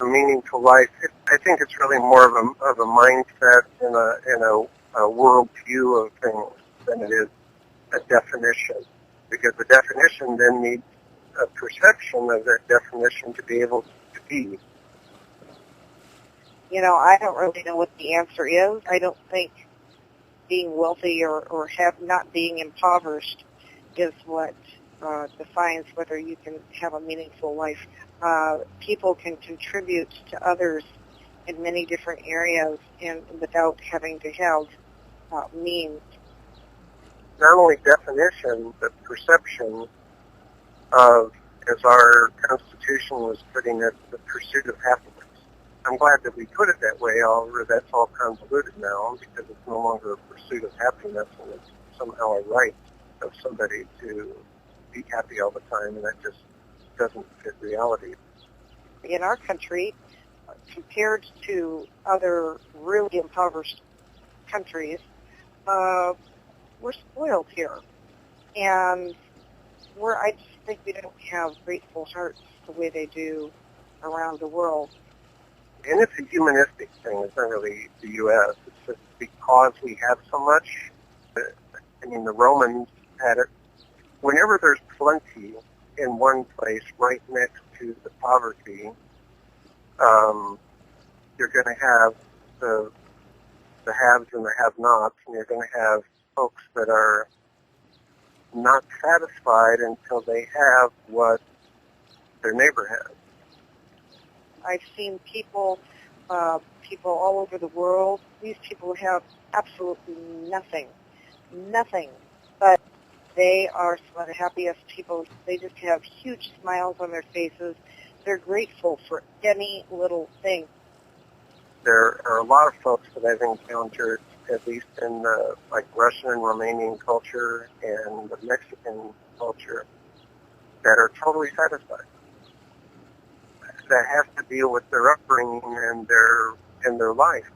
meaningful life, I think it's really more of a mindset and a worldview of things than it is a definition. Because the definition then needs a perception of that definition to be able to be. You know, I don't really know what the answer is. I don't think being wealthy or not being impoverished is what defines whether you can have a meaningful life. People can contribute to others in many different areas and without having to have means. Not only definition, but perception of, as our Constitution was putting it, the pursuit of happiness. I'm glad that we put it that way, although that's all convoluted now because it's no longer a pursuit of happiness and it's somehow a right of somebody to be happy all the time, and that just doesn't fit reality. In our country, compared to other really impoverished countries, we're spoiled here. And I just think we don't have grateful hearts the way they do around the world. And it's a humanistic thing. It's not really the U.S. It's just because we have so much. I mean, the Romans had it. Whenever there's plenty in one place right next to the poverty, you're going to have the haves and the have-nots, and you're going to have folks that are not satisfied until they have what their neighbor has. I've seen people all over the world. These people have absolutely nothing, but they are some of the happiest people. They just have huge smiles on their faces. They're grateful for any little thing. There are a lot of folks that I've encountered, at least in the Russian and Romanian culture and the Mexican culture, that are totally satisfied. That has to deal with their upbringing and their life.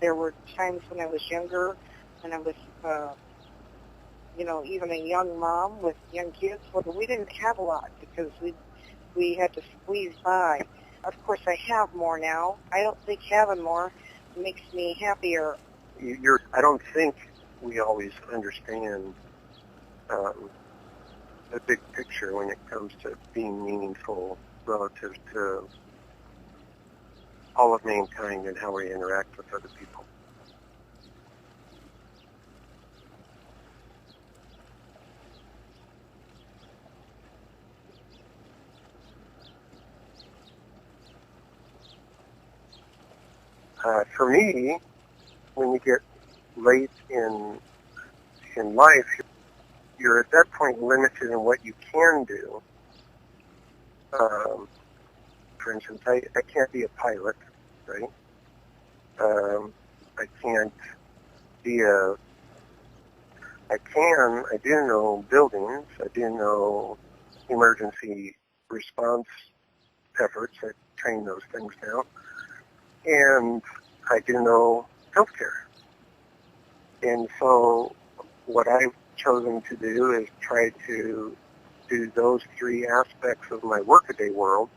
There were times when I was younger, and I was, even a young mom with young kids. Well, we didn't have a lot because we had to squeeze by. Of course, I have more now. I don't think having more makes me happier. I don't think we always understand the big picture when it comes to being meaningful relative to all of mankind and how we interact with other people. For me, when you get late in life, you're at that point limited in what you can do. For instance, I can't be a pilot, right? I can't be I do know buildings, I do know emergency response efforts, I train those things now, and I do know healthcare. And so what I've chosen to do is try to do those three aspects of my workaday world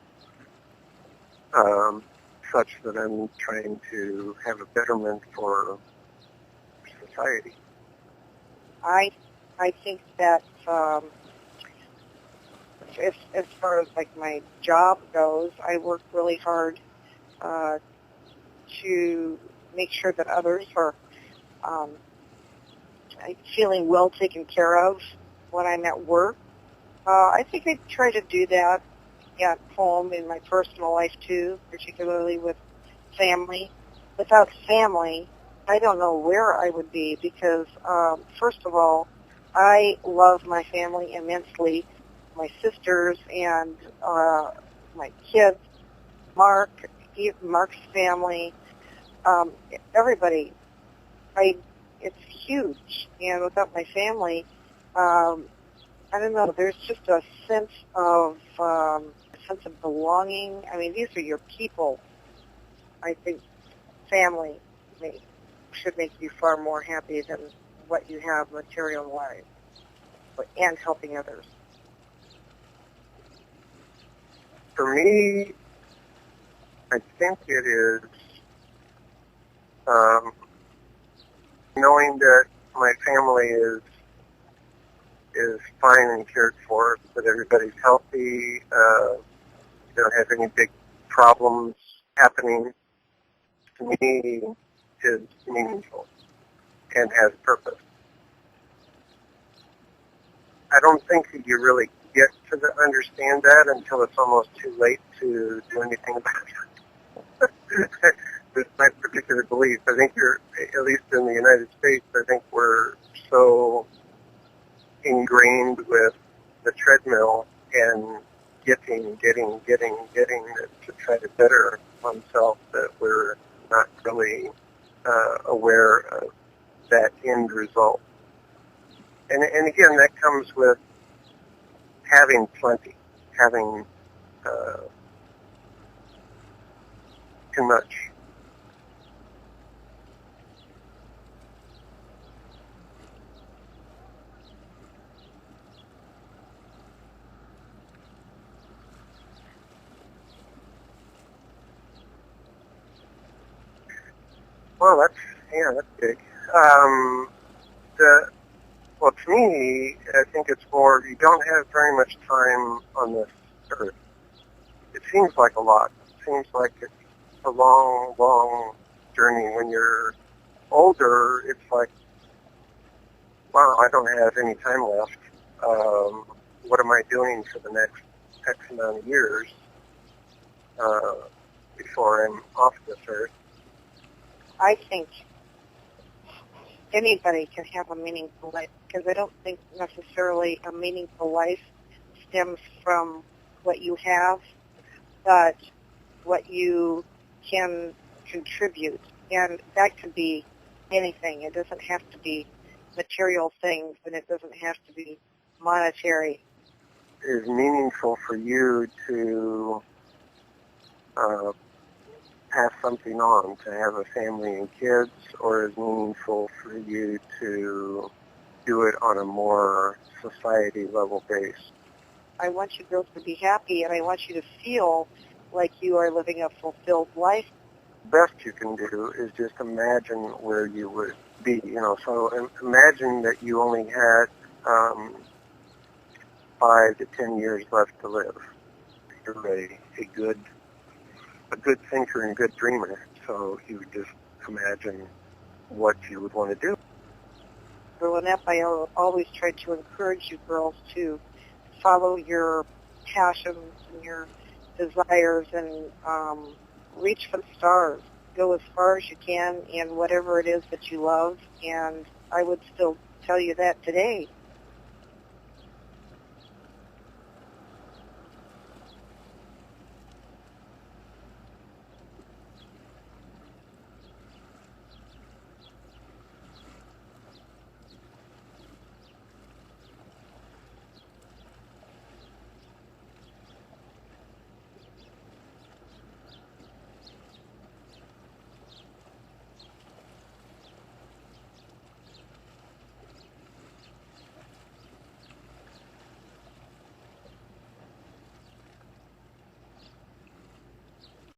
such that I'm trying to have a betterment for society. I think that as far as my job goes, I work really hard to make sure that others are feeling well taken care of when I'm at work. I think I try to do that at home in my personal life too, particularly with family. Without family, I don't know where I would be because, first of all, I love my family immensely. My sisters and my kids, Mark's family, everybody. It's huge. And without my family, I don't know, there's just a sense of belonging. I mean, these are your people. I think family should make you far more happy than what you have material-wise and helping others. For me, when you get late in life, you're at that point limited in what you can do. For instance, I can't be a pilot, right? I can't be I think it is knowing that my family is fine and cared for, that everybody's healthy, don't have any big problems happening, to me is meaningful and has purpose. I don't think that you really get to understand that until it's almost too late to do anything about it. That's my particular belief. I think at least in the United States, I think we're so ingrained with the treadmill and getting to try to better oneself that we're not really aware of that end result. And again, that comes with having plenty, having too much. Well, that's big. Well, to me, I think it's more, you don't have very much time on this earth. It seems like a lot. It seems like it's a long, long journey. When you're older, it's like, wow, I don't have any time left. What am I doing for the next X amount of years before I'm off this earth? I think anybody can have a meaningful life, because I don't think necessarily a meaningful life stems from what you have, but what you can contribute. And that could be anything. It doesn't have to be material things, and it doesn't have to be monetary. Is meaningful for you to pass something on, to have a family and kids, or is meaningful for you to do it on a more society level base? I want you girls to be happy, and I want you to feel like you are living a fulfilled life. The best you can do is just imagine where you would be. So imagine that you only had 5 to 10 years left to live. You're a good thinker and good dreamer, so you would just imagine what you would want to do. Growing up, I always tried to encourage you girls to follow your passions and your desires and reach for the stars. Go as far as you can in whatever it is that you love, and I would still tell you that today.